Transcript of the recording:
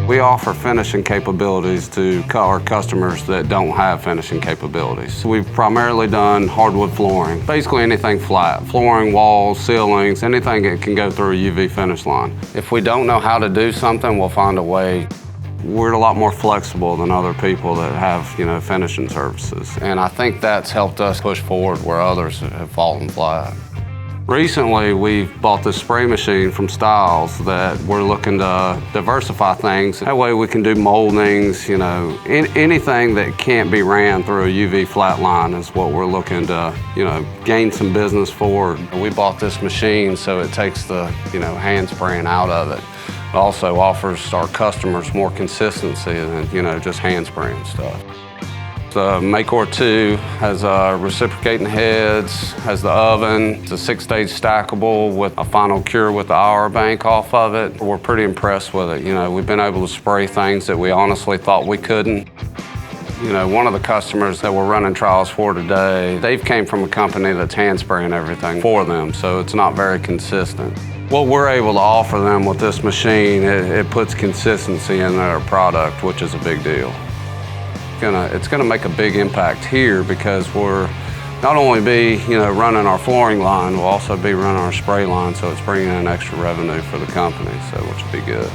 We offer finishing capabilities to our customers that don't have finishing capabilities. We've primarily done hardwood flooring, basically anything flat, flooring, walls, ceilings, anything that can go through a UV finish line. If we don't know how to do something, we'll find a way. We're a lot more flexible than other people that have, finishing services. And I think that's helped us push forward where others have fallen flat. Recently, we've bought this spray machine from Stiles that we're looking to diversify things. That way we can do moldings, anything that can't be ran through a UV flat line is what we're looking to, gain some business for. We bought this machine so it takes the, hand spraying out of it. It also offers our customers more consistency than, just hand spraying stuff. The Makor K-TWO has reciprocating heads, has the oven. It's a 6-stage stackable with a final cure with the hour bank off of it. We're pretty impressed with it. We've been able to spray things that we honestly thought we couldn't. One of the customers that we're running trials for today, they've came from a company that's hand spraying everything for them, so it's not very consistent. What we're able to offer them with this machine, it puts consistency in their product, which is a big deal. It's gonna make a big impact here because we're not only be running our flooring line, we'll also be running our spray line, so it's bringing in extra revenue for the company, so which will be good.